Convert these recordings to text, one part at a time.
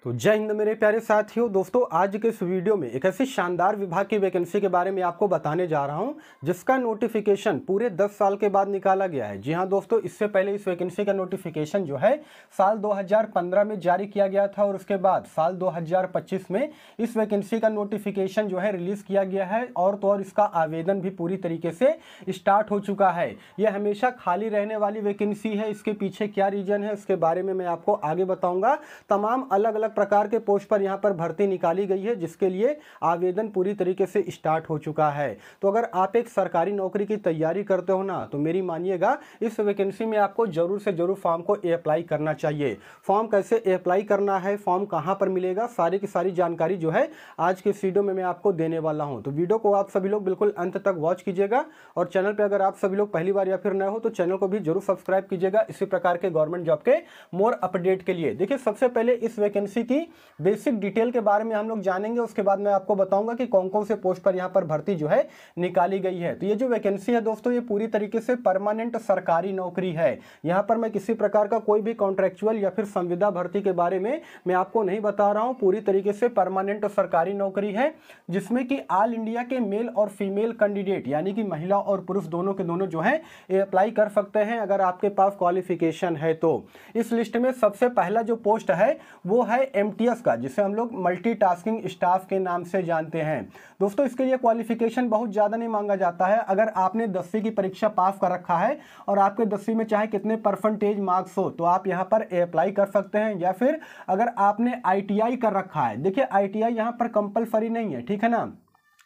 तो जय हिंद मेरे प्यारे साथियों। दोस्तों, आज के इस वीडियो में एक ऐसी शानदार विभाग की वैकेंसी के बारे में आपको बताने जा रहा हूं जिसका नोटिफिकेशन पूरे 10 साल के बाद निकाला गया है। जी हां दोस्तों, इससे पहले इस वैकेंसी का नोटिफिकेशन जो है साल 2015 में जारी किया गया था और उसके बाद साल 2025 में इस वैकेंसी का नोटिफिकेशन जो है रिलीज किया गया है और तो और इसका आवेदन भी पूरी तरीके से स्टार्ट हो चुका है। यह हमेशा खाली रहने वाली वैकेंसी है। इसके पीछे क्या रीजन है उसके बारे में मैं आपको आगे बताऊंगा। तमाम अलग अलग प्रकार के पोस्ट पर यहां पर भर्ती निकाली गई है जिसके लिए आवेदन पूरी तरीके से स्टार्ट हो चुका है। तो अगर आप एक सरकारी नौकरी की तैयारी करते हो ना, तो मेरी मानिएगा इस वैकेंसी में आपको जरूर से जरूर फॉर्म को अप्लाई करना चाहिए। फॉर्म कैसे अप्लाई करना है, फॉर्म कहां पर मिलेगा, सारी की सारी जानकारी जो है आज के इस वीडियो में मैं आपको देने वाला हूं। तो वीडियो को आप सभी लोग बिल्कुल अंत तक वॉच कीजिएगा और चैनल पर अगर आप सभी लोग पहली बार या फिर नए हो तो चैनल को भी जरूर सब्सक्राइब कीजिएगा इसी प्रकार के गवर्नमेंट जॉब के मोर अपडेट के लिए। देखिए, सबसे पहले इस वैकेंसी की बेसिक डिटेल के बारे में हम लोग जानेंगे, उसके बाद मैं आपको बताऊंगा कि कौन कौन से पोस्ट पर यहां पर भर्ती जो है निकाली गई है। तो ये जो वैकेंसी है दोस्तों, ये पूरी तरीके से परमानेंट सरकारी नौकरी है। यहां पर मैं किसी प्रकार का कोई भी कॉन्ट्रेक्चुअल या फिर संविदा भर्ती के बारे में मैं आपको नहीं बता रहा हूं। पूरी तरीके से परमानेंट सरकारी नौकरी है जिसमें कि ऑल इंडिया के मेल और फीमेल कैंडिडेट यानी कि महिला और पुरुष दोनों के दोनों जो है अप्लाई कर सकते हैं अगर आपके पास क्वालिफिकेशन है तो। इस लिस्ट में सबसे पहला जो पोस्ट है वो है एमटीएस का, जिसे हम लोग मल्टीटास्किंग स्टाफ के नाम से जानते हैं। दोस्तों, इसके लिए क्वालिफिकेशन बहुत ज़्यादा नहीं मांगा जाता है। अगर आपने 10वीं की परीक्षा पास कर रखा है और आपके 10वीं में चाहे कितने परसेंटेज मार्क्स हो तो आप यहां पर अप्लाई कर सकते हैं। या फिर अगर आपने आईटीआई कर रखा है, देखिए आईटीआई यहां पर कंपलसरी नहीं है, ठीक है ना।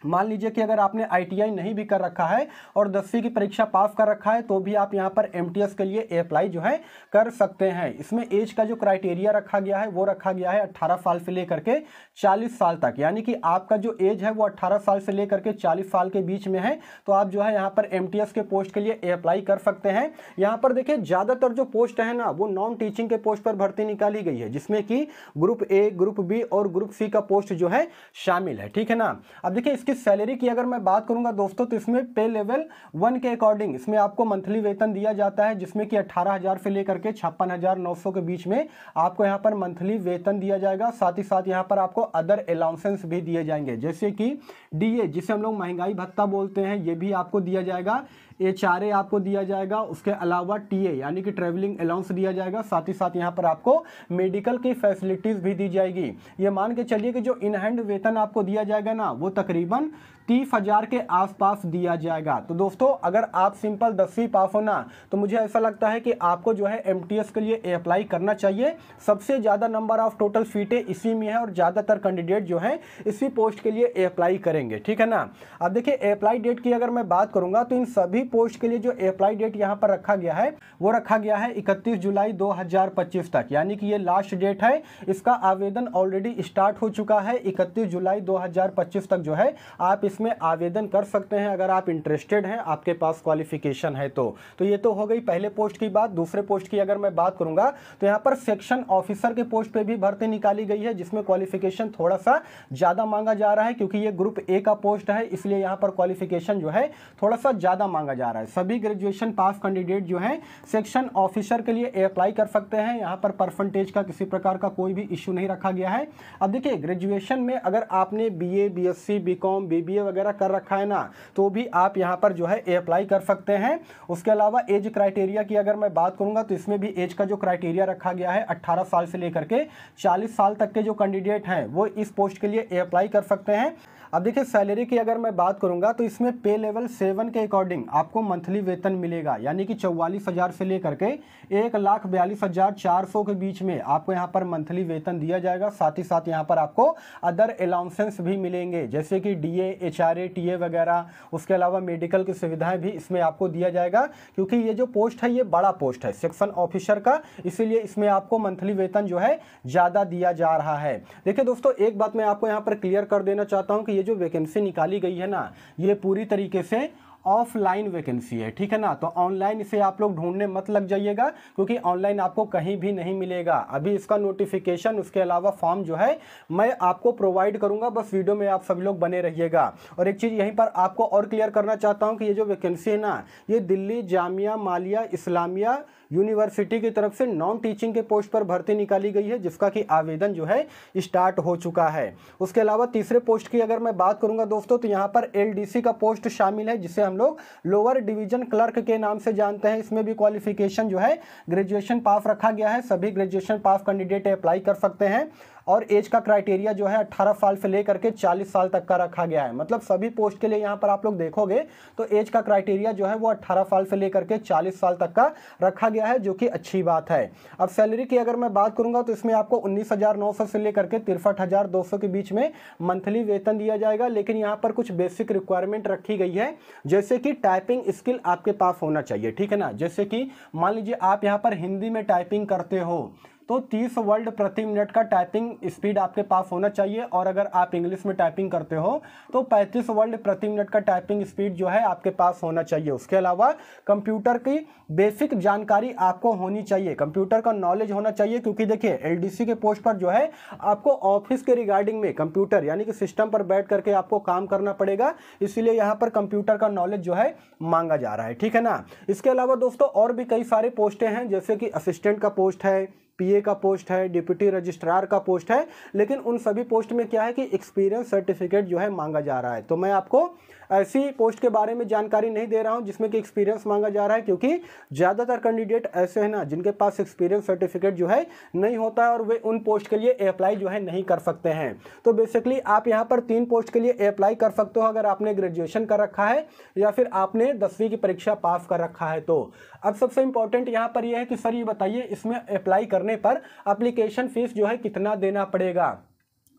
मान लीजिए कि अगर आपने आईटीआई नहीं भी कर रखा है और 10वीं की परीक्षा पास कर रखा है तो भी आप यहां पर एमटीएस के लिए अप्लाई जो है कर सकते हैं। इसमें एज का जो क्राइटेरिया रखा गया है वो रखा गया है 18 साल से लेकर के 40 साल तक, यानी कि आपका जो एज है वो 18 साल से लेकर के 40 साल के बीच में है तो आप जो है यहाँ पर एमटीएस के पोस्ट के लिए अप्लाई कर सकते हैं। यहाँ पर देखिए, ज़्यादातर जो पोस्ट है ना वो नॉन टीचिंग के पोस्ट पर भर्ती निकाली गई है जिसमें कि ग्रुप ए, ग्रुप बी और ग्रुप सी का पोस्ट जो है शामिल है, ठीक है ना। अब देखिए, इसकी सैलरी की अगर मैं बात करूंगा दोस्तों तो इसमें पे लेवल 1 के अकॉर्डिंग इसमें आपको मंथली वेतन दिया जाता है जिसमें कि 18,000 से लेकर के 56,900 के बीच में आपको यहां पर मंथली वेतन दिया जाएगा। साथ ही साथ यहां पर आपको अदर अलाउंसेंस भी दिए जाएंगे जैसे कि डीए, जिसे हम लोग महंगाई भत्ता बोलते हैं, ये भी आपको दिया जाएगा। एचआरए आपको दिया जाएगा। उसके अलावा टीए यानी कि ट्रैवलिंग अलाउंस दिया जाएगा। साथ ही साथ यहाँ पर आपको मेडिकल की फैसिलिटीज भी दी जाएगी। ये मान के चलिए कि जो इन हैंड वेतन आपको दिया जाएगा ना वो तकरीबन 30,000 के आसपास दिया जाएगा। तो दोस्तों, अगर आप सिंपल 10वीं पास हो ना तो मुझे ऐसा लगता है कि आपको जो है एमटीएस के लिए अप्लाई करना चाहिए। सबसे ज़्यादा नंबर ऑफ टोटल सीटें इसी में है और ज़्यादातर कैंडिडेट जो है इसी पोस्ट के लिए अप्लाई करेंगे, ठीक है ना। अब देखिए, अप्लाई डेट की अगर मैं बात करूंगा तो इन सभी पोस्ट के लिए जो अप्लाई डेट यहाँ पर रखा गया है वो रखा गया है 31 जुलाई 2025 तक, यानी कि ये लास्ट डेट है। इसका आवेदन ऑलरेडी स्टार्ट हो चुका है। 31 जुलाई 2025 तक जो है आप इसमें आवेदन कर सकते हैं अगर आप इंटरेस्टेड हैं, आपके पास क्वालिफिकेशन है तो। ये तो हो गई पहले पोस्ट की बात। दूसरे पोस्ट की अगर मैं बात करूंगा तो यहाँ पर सेक्शन ऑफिसर के पोस्ट पे भी भर्ती निकाली गई है जिसमें क्वालिफिकेशन थोड़ा सा ज्यादा मांगा जा रहा है क्योंकि ये ग्रुप ए का पोस्ट है, इसलिए यहाँ पर क्वालिफिकेशन जो है थोड़ा सा ज्यादा मांगा जा रहा है। सभी ग्रेजुएशन पास कैंडिडेट जो है सेक्शन ऑफिसर के लिए अप्लाई कर सकते हैं। यहाँ पर परसेंटेज का किसी प्रकार का कोई भी इश्यू नहीं रखा गया है। अब देखिए, ग्रेजुएशन में अगर आपने बीए, बीएससी, बीकॉम, बीबीए वगैरह कर रखा है ना तो भी आप यहाँ पर जो है अप्लाई कर सकते हैं। उसके अलावा एज क्राइटेरिया की अगर मैं बात करूंगा तो इसमें भी एज का जो क्राइटेरिया रखा गया है 18 साल से लेकर के 40 साल तक के जो कैंडिडेट हैं वो इस पोस्ट के लिए अप्लाई कर सकते हैं। अब देखिए, सैलरी की अगर मैं बात करूंगा तो इसमें पे लेवल 7 के अकॉर्डिंग आपको मंथली वेतन मिलेगा, यानी कि 44,000 से लेकर के 1,42,400 के बीच में आपको यहाँ पर मंथली वेतन दिया जाएगा। साथ ही साथ यहाँ पर आपको अदर अलाउंसेंस भी मिलेंगे जैसे कि डीए, एचआरए, टीए वगैरह। उसके अलावा मेडिकल की सुविधाएं भी इसमें आपको दिया जाएगा क्योंकि ये जो पोस्ट है ये बड़ा पोस्ट है सेक्शन ऑफिसर का, इसीलिए इसमें आपको मंथली वेतन जो है ज़्यादा दिया जा रहा है। देखिए दोस्तों, एक बात मैं आपको यहाँ पर क्लियर कर देना चाहता हूँ कि ये जो वैकेंसी निकाली गई है ना ये पूरी तरीके से ऑफलाइन वैकेंसी है, ठीक है ना। तो ऑनलाइन इसे आप लोग ढूंढने मत लग जाइएगा क्योंकि ऑनलाइन आपको कहीं भी नहीं मिलेगा। अभी इसका नोटिफिकेशन, उसके अलावा फॉर्म जो है मैं आपको प्रोवाइड करूंगा, बस वीडियो में आप सभी लोग बने रहिएगा। और एक चीज़ यहीं पर आपको और क्लियर करना चाहता हूं कि ये जो वैकेंसी है ना ये दिल्ली जामिया मिलिया इस्लामिया यूनिवर्सिटी की तरफ से नॉन टीचिंग के पोस्ट पर भर्ती निकाली गई है, जिसका कि आवेदन जो है स्टार्ट हो चुका है। उसके अलावा तीसरे पोस्ट की अगर मैं बात करूंगा दोस्तों, तो यहाँ पर एलडीसी का पोस्ट शामिल है, जिसे हम लोग लोअर डिवीजन क्लर्क के नाम से जानते हैं। इसमें भी क्वालिफिकेशन जो है ग्रेजुएशन पास रखा गया है। सभी ग्रेजुएशन पास कैंडिडेट अप्लाई कर सकते हैं और एज का क्राइटेरिया जो है 18 साल से लेकर के 40 साल तक का रखा गया है। मतलब सभी पोस्ट के लिए यहाँ पर आप लोग देखोगे तो एज का क्राइटेरिया जो है वो 18 साल से लेकर के 40 साल तक का रखा गया है, जो कि अच्छी बात है। अब सैलरी की अगर मैं बात करूंगा तो इसमें आपको 19,900 से लेकर के 63,200 के बीच में मंथली वेतन दिया जाएगा। लेकिन यहाँ पर कुछ बेसिक रिक्वायरमेंट रखी गई है, जैसे कि टाइपिंग स्किल आपके पास होना चाहिए, ठीक है ना। जैसे कि मान लीजिए आप यहाँ पर हिंदी में टाइपिंग करते हो तो 30 वर्ड प्रति मिनट का टाइपिंग स्पीड आपके पास होना चाहिए, और अगर आप इंग्लिश में टाइपिंग करते हो तो 35 वर्ड प्रति मिनट का टाइपिंग स्पीड जो है आपके पास होना चाहिए। उसके अलावा कंप्यूटर की बेसिक जानकारी आपको होनी चाहिए, कंप्यूटर का नॉलेज होना चाहिए, क्योंकि देखिए एलडीसी के पोस्ट पर जो है आपको ऑफिस के रिगार्डिंग में कंप्यूटर यानी कि सिस्टम पर बैठ करके आपको काम करना पड़ेगा, इसीलिए यहाँ पर कंप्यूटर का नॉलेज जो है मांगा जा रहा है, ठीक है ना। इसके अलावा दोस्तों और भी कई सारे पोस्टें हैं, जैसे कि असिस्टेंट का पोस्ट है, पीए का पोस्ट है, डिप्टी रजिस्ट्रार का पोस्ट है। लेकिन उन सभी पोस्ट में क्या है कि एक्सपीरियंस सर्टिफिकेट जो है मांगा जा रहा है। तो मैं आपको ऐसी पोस्ट के बारे में जानकारी नहीं दे रहा हूं जिसमें कि एक्सपीरियंस मांगा जा रहा है, क्योंकि ज़्यादातर कैंडिडेट ऐसे हैं ना जिनके पास एक्सपीरियंस सर्टिफिकेट जो है नहीं होता है और वे उन पोस्ट के लिए अप्लाई जो है नहीं कर सकते हैं। तो बेसिकली आप यहाँ पर 3 पोस्ट के लिए अप्लाई कर सकते हो, अगर आपने ग्रेजुएशन कर रखा है या फिर आपने 10वीं की परीक्षा पास कर रखा है। तो अब सबसे इंपॉर्टेंट यहाँ पर यह है कि सर ये बताइए इसमें अप्लाई करने पर एप्लीकेशन फीस जो है कितना देना पड़ेगा।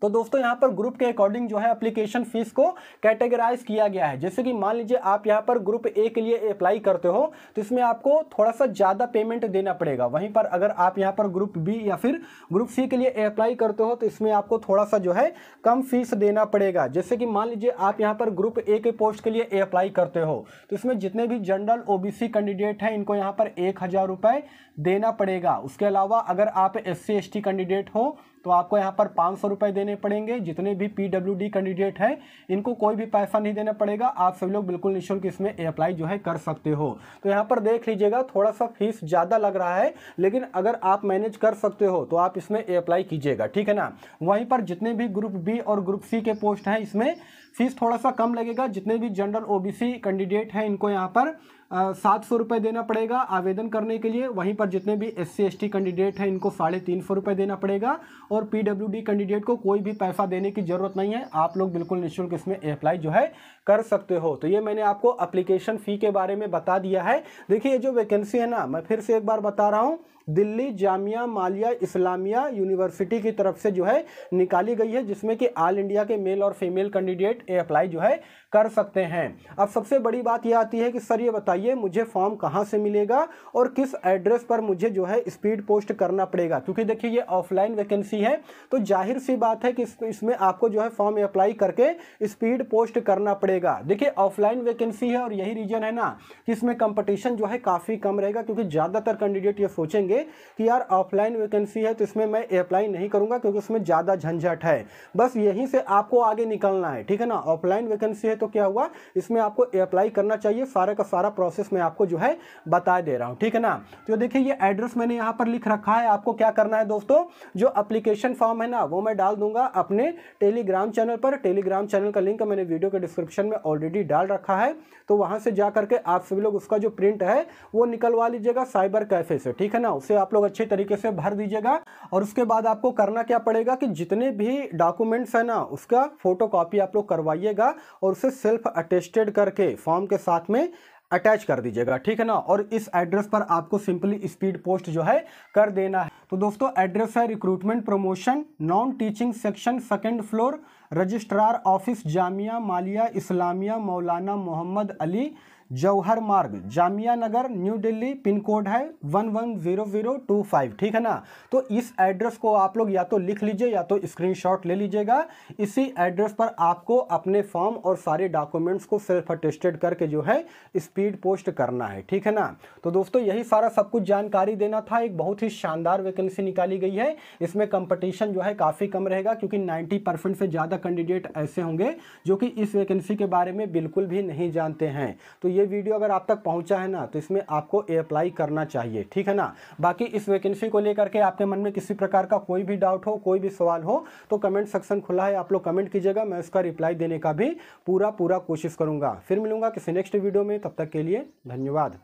तो दोस्तों यहाँ पर ग्रुप के अकॉर्डिंग जो है एप्लीकेशन फीस को कैटेगराइज किया गया है। जैसे कि मान लीजिए आप यहाँ पर ग्रुप ए के लिए अप्लाई करते हो तो इसमें आपको थोड़ा सा ज़्यादा पेमेंट देना पड़ेगा। वहीं पर अगर आप यहाँ पर ग्रुप बी या फिर ग्रुप सी के लिए अप्लाई करते हो तो इसमें आपको थोड़ा सा जो है कम फीस देना पड़ेगा। जैसे कि मान लीजिए आप यहाँ पर ग्रुप ए के पोस्ट के लिए अप्लाई करते हो तो इसमें जितने भी जनरल ओबीसी कैंडिडेट हैं इनको यहाँ पर 1,000 रुपये देना पड़ेगा। उसके अलावा अगर आप SC ST कैंडिडेट हो तो आपको यहाँ पर 500 रुपये देने पड़ेंगे। जितने भी PWD कैंडिडेट हैं इनको कोई भी पैसा नहीं देना पड़ेगा, आप सभी लोग बिल्कुल निःशुल्क इसमें अप्लाई जो है कर सकते हो। तो यहाँ पर देख लीजिएगा थोड़ा सा फीस ज़्यादा लग रहा है, लेकिन अगर आप मैनेज कर सकते हो तो आप इसमें अप्लाई कीजिएगा, ठीक है ना। वहीं पर जितने भी ग्रुप बी और ग्रुप सी के पोस्ट हैं इसमें फीस थोड़ा सा कम लगेगा। जितने भी जनरल ओबीसी कैंडिडेट हैं इनको यहाँ पर 700 रुपये देना पड़ेगा आवेदन करने के लिए। वहीं पर जितने भी SC ST कैंडिडेट हैं इनको 350 रुपये देना पड़ेगा, और PWD कैंडिडेट को कोई भी पैसा देने की ज़रूरत नहीं है, आप लोग बिल्कुल निःशुल्क इसमें अप्लाई जो है कर सकते हो। तो ये मैंने आपको एप्लीकेशन फ़ी के बारे में बता दिया है। देखिए ये जो वैकेंसी है ना, मैं फिर से एक बार बता रहा हूँ, दिल्ली जामिया मालिया इस्लामिया यूनिवर्सिटी की तरफ से जो है निकाली गई है, जिसमें कि ऑल इंडिया के मेल और फीमेल कैंडिडेट अप्लाई जो है कर सकते हैं। अब सबसे बड़ी बात यह आती है कि सर ये बताइए मुझे फॉर्म कहाँ से मिलेगा और किस एड्रेस पर मुझे जो है स्पीड पोस्ट करना पड़ेगा। क्योंकि देखिए ये ऑफलाइन वैकेंसी है तो जाहिर सी बात है कि इसमें आपको जो है फॉर्म अप्लाई करके स्पीड पोस्ट करना पड़ेगा। देखिए ऑफलाइन वैकेंसी है और यही रीजन है ना कि इसमें कंपटीशन जो है काफ़ी कम रहेगा, क्योंकि ज़्यादातर कैंडिडेट ये सोचेंगे कि यार ऑफलाइन वैकेंसी है तो इसमें मैं अप्लाई नहीं करूंगा क्योंकि उसमें ज़्यादा झंझट है। बस यहीं से आपको आगे निकलना है, ठीक है ना। ऑफलाइन वैकेंसी है तो क्या हुआ, इसमें आपको अप्लाई करना चाहिए। सारा का सारा प्रोसेस मैं आपको जो है बता दे रहा हूँ, ठीक है ना। तो देखिए ये एड्रेस मैंने यहाँ पर लिख रखा है। आपको क्या करना है दोस्तों, जो एप्लीकेशन फॉर्म है ना वो मैं डाल दूंगा अपने टेलीग्राम चैनल पर। टेलीग्राम चैनल का लिंक मैंने वीडियो के डिस्क्रिप्शन में ऑलरेडी डाल रखा है, तो वहाँ से जा करके आप सभी लोग उसका जो प्रिंट है वो निकलवा लीजिएगा साइबर कैफे से, ठीक है ना। उसे आप लोग अच्छे तरीके से भर दीजिएगा और उसके बाद आपको करना क्या पड़ेगा कि जितने भी डॉक्यूमेंट्स है ना उसका फोटोकॉपी आप लोग करवाइएगा और उसे सेल्फ अटेस्टेड करके फॉर्म के साथ में अटैच कर दीजिएगा, ठीक है ना। और इस एड्रेस पर आपको सिंपली स्पीड पोस्ट जो है कर देना है। तो दोस्तों एड्रेस है recruitment promotion non teaching section 2nd floor registrar office Jamia Millia Islamia Maulana Mohammad Ali Jauhar Marg Jamia Nagar New Delhi, pin code है 110025, ठीक है ना। तो इस एड्रेस को आप लोग या तो लिख लीजिए या तो स्क्रीनशॉट ले लीजिएगा। इसी एड्रेस पर आपको अपने फॉर्म और सारे डॉक्यूमेंट्स को सेल्फ अटेस्टेड करके जो है स्पीड पोस्ट करना है, ठीक है ना। तो दोस्तों यही सारा सब कुछ जानकारी देना था। एक बहुत ही शानदार वैकेंसी निकाली गई है, इसमें कंपटीशन जो है काफ़ी कम रहेगा, क्योंकि 90% से ज़्यादा कैंडिडेट ऐसे होंगे जो कि इस वैकेंसी के बारे में बिल्कुल भी नहीं जानते हैं। तो ये वीडियो अगर आप तक पहुंचा है ना तो इसमें आपको अप्लाई करना चाहिए, ठीक है ना। बाकी इस वैकेंसी को लेकर के आपके मन में किसी प्रकार का कोई भी डाउट हो, कोई भी सवाल हो तो कमेंट सेक्शन खुला है, आप लोग कमेंट कीजिएगा, मैं उसका रिप्लाई देने का भी पूरा कोशिश करूंगा। फिर मिलूंगा किसी नेक्स्ट वीडियो में, तब तक के लिए धन्यवाद।